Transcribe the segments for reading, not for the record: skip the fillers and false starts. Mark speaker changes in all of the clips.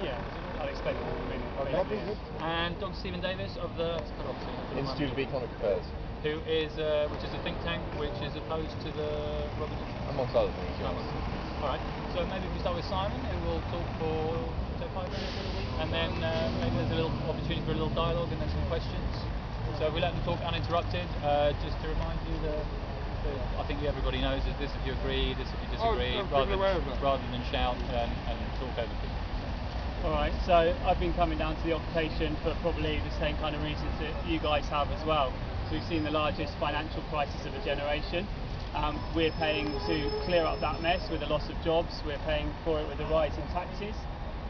Speaker 1: Yeah, I'd expect it to win.
Speaker 2: Okay.
Speaker 3: And Dr. Stephen Davies of the
Speaker 2: Institute of Economic Affairs,
Speaker 3: which is a think tank which is opposed to the Robin Hood.
Speaker 2: amongst other things. Yes.
Speaker 3: All right. So maybe if we start with Simon, who will talk for 5 minutes, and then maybe there's a little opportunity for a little dialogue and then some questions. So if we let them talk uninterrupted, just to remind you that I think everybody knows that this if you agree, this if you disagree, rather than shout and talk over people.
Speaker 1: Alright, so I've been coming down to the occupation for probably the same kind of reasons that you guys have as well. So we've seen the largest financial crisis of a generation. We're paying to clear up that mess with the loss of jobs, we're paying for it with the rise in taxes,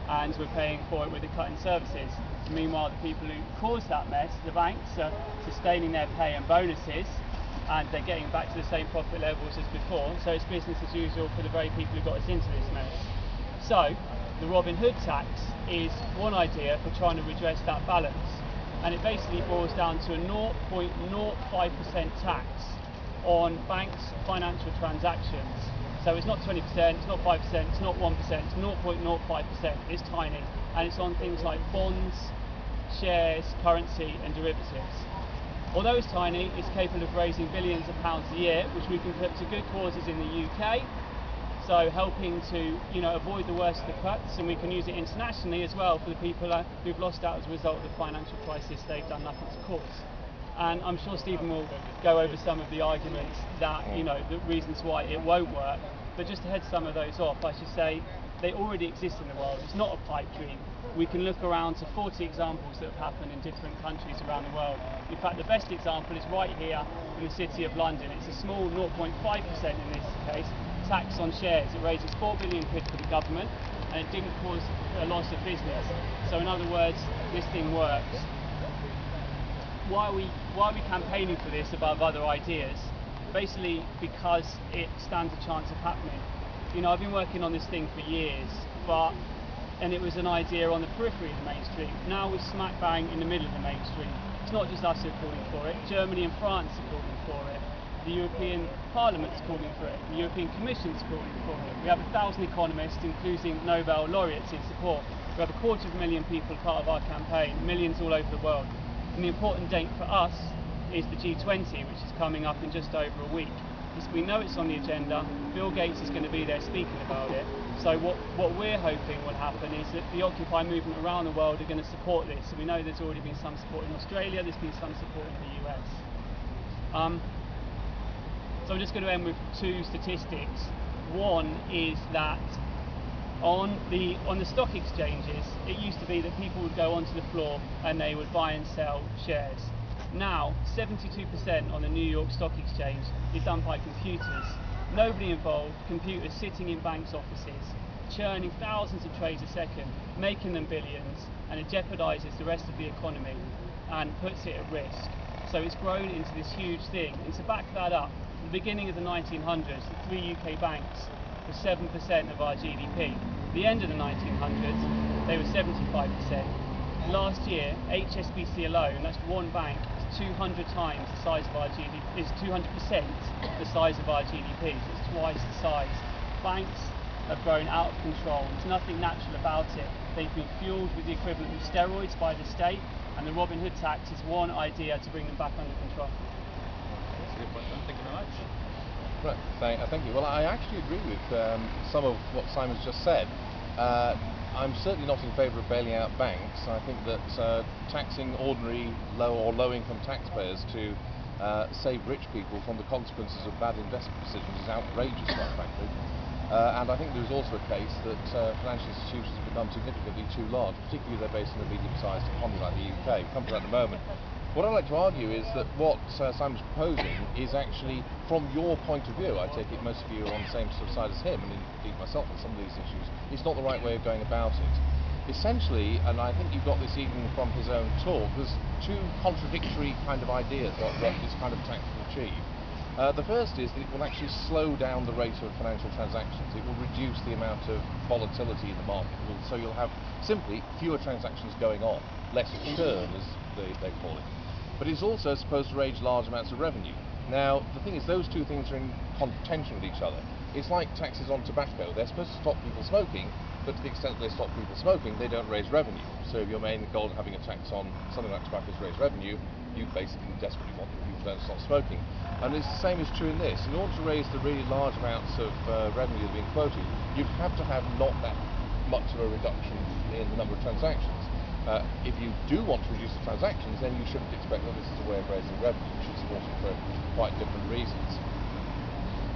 Speaker 1: and we're paying for it with the cut in services. Meanwhile, the people who caused that mess, the banks, are sustaining their pay and bonuses, and they're getting back to the same profit levels as before. So it's business as usual for the very people who got us into this mess. So the Robin Hood tax is one idea for trying to redress that balance, and it basically boils down to a 0.05% tax on banks' financial transactions. So it's not 20%, it's not 5%, it's not 1%, it's 0.05%. It's tiny, and it's on things like bonds, shares, currency and derivatives. Although it's tiny, it's capable of raising billions of pounds a year, which we can put to good causes in the UK, so helping to avoid the worst of the cuts, and we can use it internationally as well for the people who've lost out as a result of the financial crisis they've done nothing to cause. And I'm sure Stephen will go over some of the arguments that, the reasons why it won't work, but just to head some of those off, I should say they already exist in the world. It's not a pipe dream. We can look around to 40 examples that have happened in different countries around the world. In fact, the best example is right here in the city of London. It's a small 0.5% in this case, tax on shares. It raises 4 billion quid for the government, and it didn't cause a loss of business. So in other words, this thing works. Why are we campaigning for this above other ideas? Basically because it stands a chance of happening. I've been working on this thing for years, and it was an idea on the periphery of the mainstream. Now we're smack bang in the middle of the mainstream. It's not just us who are calling for it. Germany and France are calling for it. The European Parliament's calling for it. The European Commission's calling for it. We have 1,000 economists, including Nobel laureates, in support. We have 250,000 people part of our campaign, millions all over the world. And the important date for us is the G20, which is coming up in just over a week. We know it's on the agenda. Bill Gates is going to be there speaking about it. So what we're hoping will happen is that the Occupy movement around the world are going to support this. So we know there's already been some support in Australia, there's been some support in the US. So I'm just going to end with two statistics. One is that on the stock exchanges, it used to be that people would go onto the floor and they would buy and sell shares. Now, 72% on the New York Stock Exchange is done by computers. Nobody involved, computers sitting in banks' offices, churning thousands of trades a second, making them billions, and it jeopardises the rest of the economy and puts it at risk. So it's grown into this huge thing. And to back that up, at the beginning of the 1900s, the 3 UK banks were 7% of our GDP. At the end of the 1900s, they were 75%. Last year, HSBC alone, that's one bank, is 200 times the size of our GDP, is 200% the size of our GDP, so it's twice the size. Banks have grown out of control. There's nothing natural about it. They've been fueled with the equivalent of steroids by the state, and the Robin Hood tax is one idea to bring them back under control.
Speaker 3: That's a good point. Thank you very much.
Speaker 2: Right, thank you. Well, I actually agree with some of what Simon's just said. I'm certainly not in favour of bailing out banks. I think that taxing ordinary low-income taxpayers to save rich people from the consequences of bad investment decisions is outrageous, quite frankly. And I think there is also a case that financial institutions have become significantly too large, particularly if they're based in a medium-sized economy like the UK. We'll come to that in a moment. What I'd like to argue is that what Simon's proposing is actually, from your point of view, I take it most of you are on the same sort of side as him, and indeed myself on some of these issues, it's not the right way of going about it. Essentially, and I think you got this even from his own talk, there's two contradictory kind of ideas of what this kind of tax will achieve. The first is that it will actually slow down the rate of financial transactions. It will reduce the amount of volatility in the market. So you'll have simply fewer transactions going on, less churn as they call it. But it's also supposed to raise large amounts of revenue. Now, the thing is, those two things are in contention with each other. It's like taxes on tobacco. They're supposed to stop people smoking, but to the extent that they stop people smoking, they don't raise revenue. So if your main goal of having a tax on something like tobacco is raise revenue, you basically desperately want that people don't stop smoking. And it's the same is true in this. In order to raise the really large amounts of revenue that are being quoted, you'd have to have not that much of a reduction in the number of transactions. If you do want to reduce the transactions, then you shouldn't expect that this is a way of raising revenue. You should support it for quite different reasons.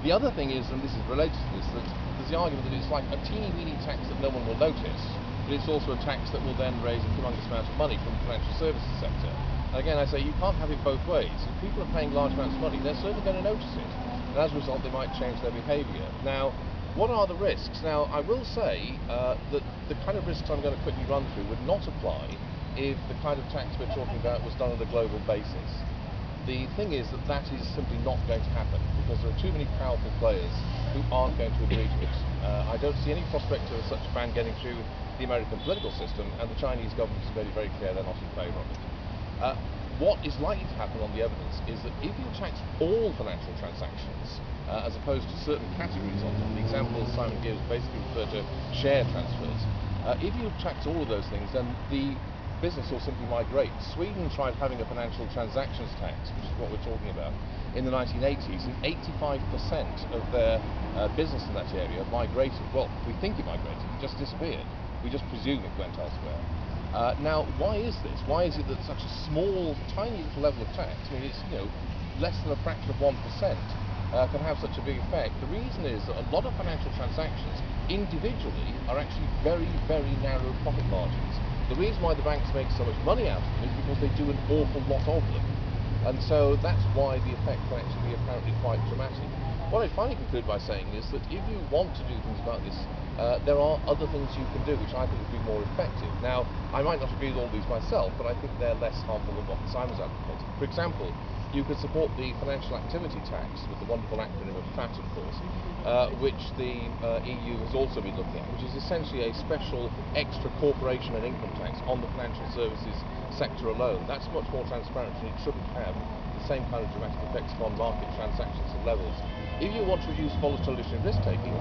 Speaker 2: The other thing is, and this is related to this, that there's the argument that it's like a teeny-weeny tax that no one will notice, but it's also a tax that will then raise a humongous amount of money from the financial services sector. And again, I say you can't have it both ways. If people are paying large amounts of money, they're certainly going to notice it, and as a result, they might change their behaviour. Now, what are the risks? Now, I will say that the kind of risks I'm going to quickly run through would not apply if the kind of tax we're talking about was done on a global basis. The thing is that that is simply not going to happen because there are too many powerful players who aren't going to agree to it. I don't see any prospect of such a ban getting through the American political system, and the Chinese government has made it very clear they're not in favour of it. What is likely to happen on the evidence is that if you tax all financial transactions as opposed to certain categories of them, the example Simon gives basically refer to share transfers. If you tax all of those things, then the business will simply migrate. Sweden tried having a financial transactions tax, which is what we're talking about, in the 1980s, and 85% of their business in that area migrated. Well, we think it migrated, it just disappeared. We just presume it went elsewhere. Now, why is this? Why is it that such a small, tiny little level of tax, I mean, it's less than a fraction of 1%, can have such a big effect? The reason is that a lot of financial transactions individually are actually very, very narrow profit margins. The reason why the banks make so much money out of them is because they do an awful lot of them. And so that's why the effect can actually be apparently quite dramatic. What I finally conclude by saying is that if you want to do things about this, there are other things you can do which I think would be more effective. Now, I might not agree with all these myself, but I think they're less harmful than what Simon's advocating. For example, you could support the financial activity tax with the wonderful acronym of FAT, of course, which the EU has also been looking at, which is essentially a special extra corporation and income tax on the financial services sector alone. That's much more transparent and it shouldn't have the same kind of dramatic effects upon market transactions and levels. If you want to reduce volatility and risk-taking,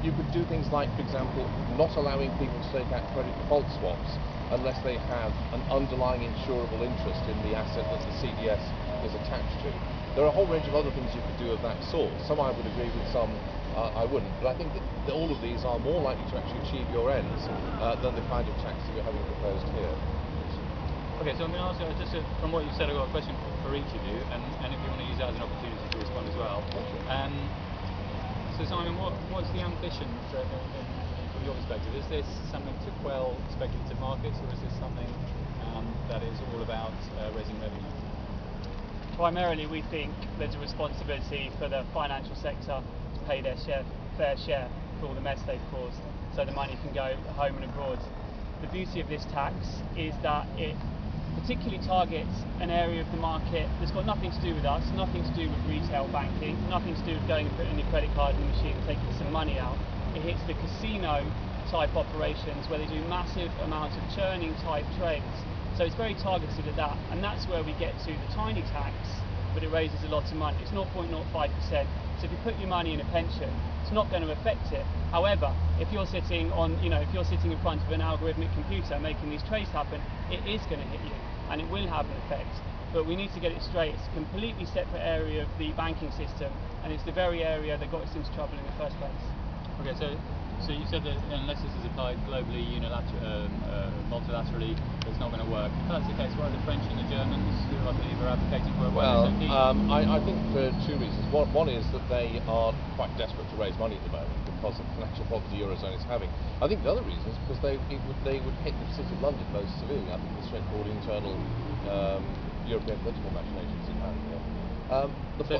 Speaker 2: you could do things like, for example, not allowing people to take out credit default swaps unless they have an underlying insurable interest in the asset that the CDS is attached to. There are a whole range of other things you could do of that sort. Some I would agree with, some I wouldn't. But I think that all of these are more likely to actually achieve your ends than the kind of tax that you're having proposed here.
Speaker 3: Okay, so I'm going to ask you, just from what you said, I've got a question for each of you, and if you want to use that as an opportunity to respond as well. So Simon, what's the ambition from your perspective? Is this something to quell speculative markets, or is this something that is all about raising revenue?
Speaker 1: Primarily, we think there's a responsibility for the financial sector to pay their fair share for all the mess they've caused, so the money can go home and abroad. The beauty of this tax is that it particularly targets an area of the market that's got nothing to do with us, nothing to do with retail banking, nothing to do with going and putting your credit card in the machine and taking some money out. It hits the casino type operations where they do massive amounts of churning type trades. So it's very targeted at that, and that's where we get to the tiny tax, but it raises a lot of money. It's 0.05%. So if you put your money in a pension, it's not going to affect it. However, if you're sitting if you're sitting in front of an algorithmic computer making these trades happen, it is going to hit you, and it will have an effect. But we need to get it straight. It's a completely separate area of the banking system, and it's the very area that got us into trouble in the first place.
Speaker 3: Okay, so you said that unless this is applied globally, multilaterally, it's not going to work. If that's the case, why are the French and the Germans, who I believe are advocating for it, why are they so keen?
Speaker 2: I think for two reasons. One is that they are quite desperate to raise money at the moment because of the financial problems the Eurozone is having. I think the other reason is because they would hit the City of London most severely. I think the straightforward internal European political machinations in that area.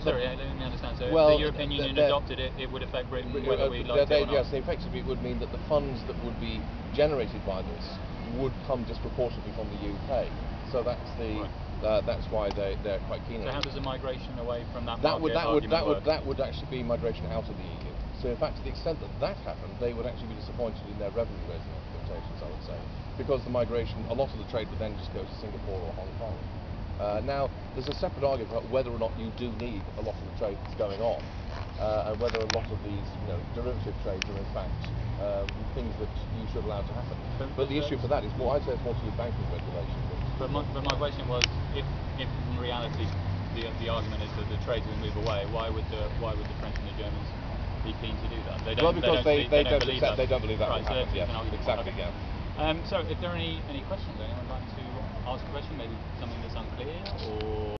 Speaker 3: Sorry, let me understand. So
Speaker 2: well,
Speaker 3: if the European Union adopted it, it would affect Britain whether we liked it or not?
Speaker 2: Yes, effectively it would mean that the funds that would be generated by this would come disproportionately from the UK. So that's that's why they're quite keen on it.
Speaker 3: So how does the migration away from that
Speaker 2: That would actually be migration out of the EU. So in fact, to the extent that that happened, they would actually be disappointed in their revenue raising expectations, I would say, because the migration, a lot of the trade would then just go to Singapore or Hong Kong. Now, there's a separate argument about whether or not you do need a lot of the trade that's going on. and whether a lot of these derivative trades are in fact things that you should allow to happen. But the issue for that is more, I'd say it's more to do with banking regulation.
Speaker 3: But my question was, if in reality the argument is that the trades will move away, why would the French and the Germans be keen to do that? They don't,
Speaker 2: because they don't believe that
Speaker 3: right,
Speaker 2: will happen.
Speaker 3: So
Speaker 2: Yes, exactly.
Speaker 3: okay.
Speaker 2: Yeah.
Speaker 3: So if there are any questions, anyone would like to ask a question, maybe something that's unclear or